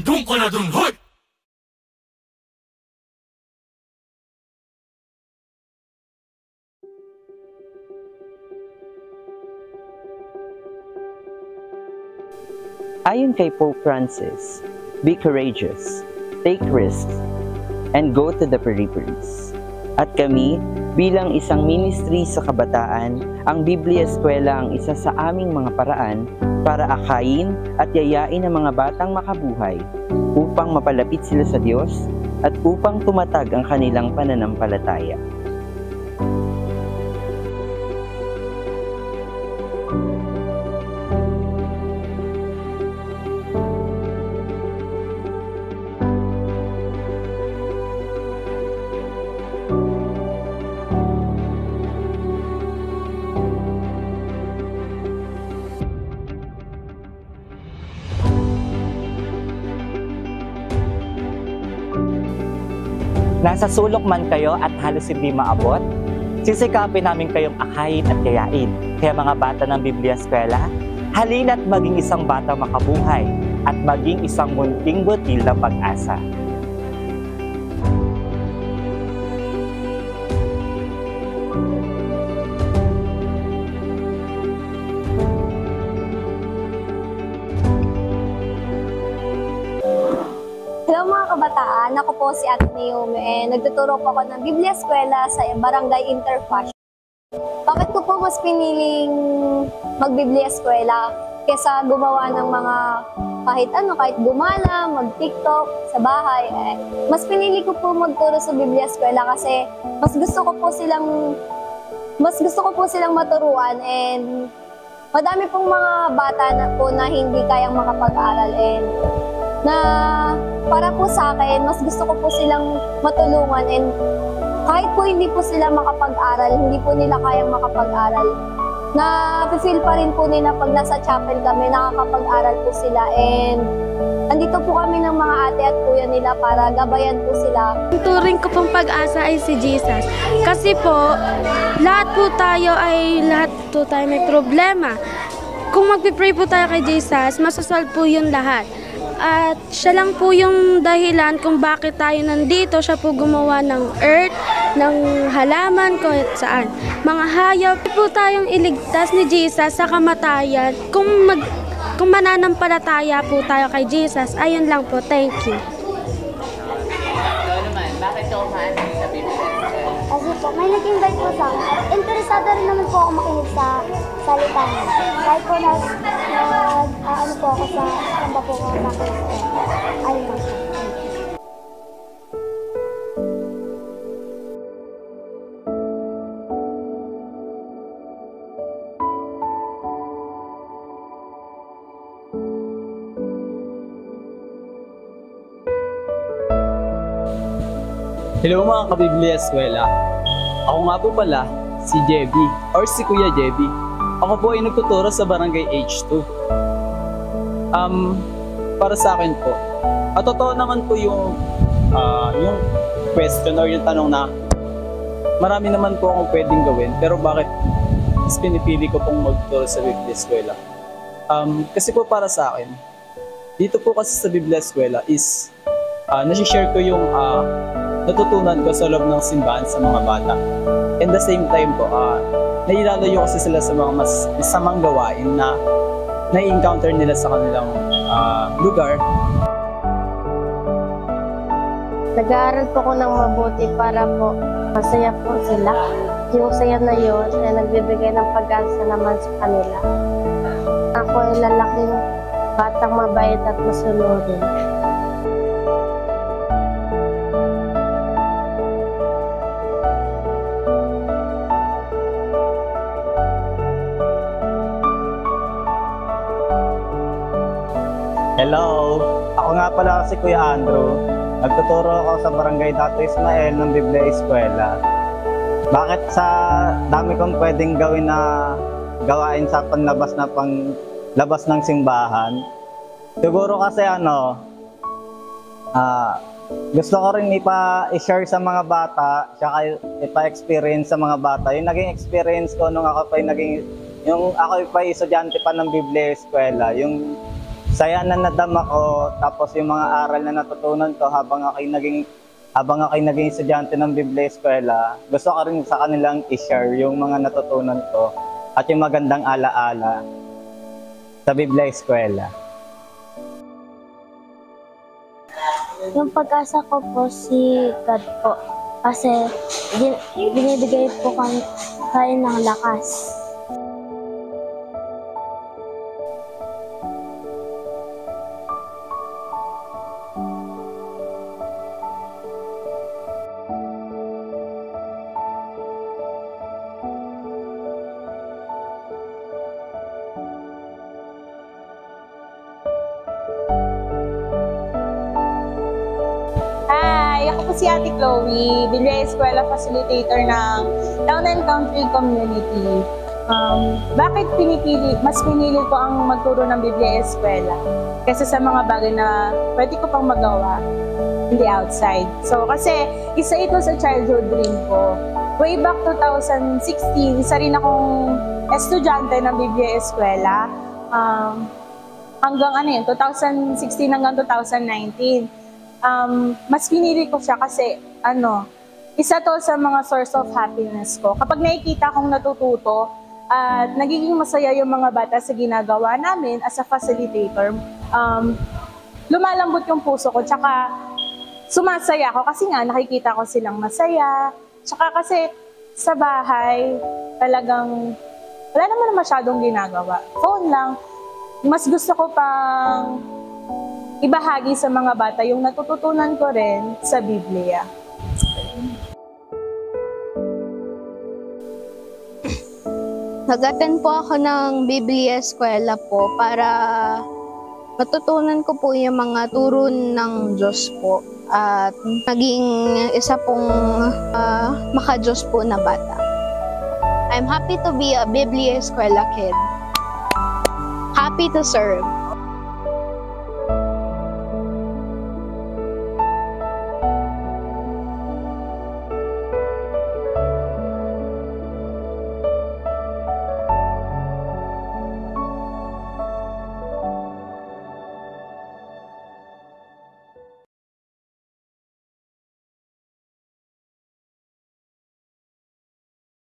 dun ka na dun, hoy! Ayon kay Pope Francis, be courageous, take risks, and go to the peripheries. At kami, bilang isang ministry sa kabataan, ang Biblia Eskwela ang isa sa aming mga paraan para akayin at yayain ang mga batang makabuhay upang mapalapit sila sa Diyos at upang tumatag ang kanilang pananampalataya. Nasa sulok man kayo at halos hindi maabot, sisikapin namin kayong akayin at yayain. Kaya mga bata ng Biblia Eskwela, halina't maging isang batang makabuhay at maging isang munting butil ng pag-asa. Hello mga kabataan, ako po si Ate Naomi and nagtuturo po ako ng Biblia Eskwela sa Barangay Interfash. Bakit ko po mas piniling mag-Biblia Eskwela kesa gumawa ng mga kahit gumala, mag-TikTok sa bahay? Mas pinili ko po magturo sa Biblia Eskwela kasi mas gusto ko po silang maturuan and madami pong mga bata na hindi kayang makapag-aral and na para po sa akin, mas gusto ko po silang matulungan and kahit po hindi po sila makapag-aral, hindi po nila kayang makapag-aral, na feel pa rin po nila pag nasa chapel kami, nakakapag-aral po sila and andito po kami ng mga ate at kuya nila para gabayan po sila. Ang turing ko pong pag-asa ay si Jesus. Kasi po, lahat po tayo may problema. Kung magpipray po tayo kay Jesus, masasolve po yun lahat. At siya lang po yung dahilan kung bakit tayo nandito. Siya po gumawa ng earth, ng halaman, kahit saan. Mga hayop po tayong iligtas ni Jesus sa kamatayan. Kung mananampalataya po tayo kay Jesus, ayun lang po. Thank you. Ikaw naman, bakit ka umaano sa Biblia? Kasi po, may nag-invite po sa akin. Interesado rin naman po ako makinig sa salita niya. Kahit po ano po ako sa samba po ako sa ayun lang po. Hello mga ka-Biblia Eskwela. Ako nga po pala, si Jebby, or si Kuya Jebby. Ako po ay nagtuturo sa Barangay H2. Para sa akin po, totoo naman po yung question or yung tanong na marami naman po akong pwedeng gawin, pero bakit mas pinipili ko pong magtuturo sa Biblia Eskwela? Kasi po para sa akin, dito po kasi sa Biblia Eskwela is nasi-share ko yung natutunan ko sa loob ng simbahan sa mga bata. And the same time po, nailalayo kasi sila sa mga mas masamang gawain na na-encounter nila sa kanilang lugar. Nag-aaral po ko ng mabuti para po masaya po sila. Yung saya na yun ay nagbibigay ng pag-asa naman sa kanila. Ako ay lalaking batang mabait at masunurin. Hello! Ako nga pala si Kuya Andrew. Nagtuturo ako sa Barangay Dato Ismael ng Biblia Eskwela. Bakit sa dami kong pwedeng gawin na gawain sa panlabas ng simbahan? Siguro kasi gusto ko rin i-share sa mga bata, tsaka ipa-experience sa mga bata. Yung naging experience ko nung ako pa estudyante pa ng Biblia Eskwela, yung saya na nadama ko, tapos yung mga aral na natutunan ko habang ako'y naging estudyante ng Biblia Eskwela, gusto ko rin sa kanilang i-share yung mga natutunan ko at yung magandang alaala sa Biblia Eskwela. Yung pag-asa ko po si God po. Kasi binibigay po kayo ng lakas. Hi! Ako po si Ate Chloe, Biblia Eskwela Facilitator ng Town and Country Community. Bakit mas pinili ko ang magturo ng Biblia Eskwela kaysa sa mga bagay na pwede ko pang magawa in the outside. So, kasi isa ito sa childhood dream ko. Way back 2016, isa rin akong estudyante ng Biblia Eskwela. Hanggang 2016 hanggang 2019. Mas pinili ko siya kasi isa to sa mga source of happiness ko. Kapag nakikita kong natututo at nagiging masaya yung mga bata sa ginagawa namin as a facilitator, lumalambot yung puso ko, tsaka sumasaya ako kasi nga nakikita ko silang masaya. Tsaka kasi sa bahay talagang wala naman masyadong ginagawa. Phone lang. Mas gusto ko pang ibahagi sa mga bata yung natututunan ko rin sa Biblia. Nag-attend po ako ng Biblia Eskwela po para matutunan ko po yung mga turo ng Diyos po at naging isa pong maka-Diyos po na bata. I'm happy to be a Biblia Eskwela kid. Happy to serve.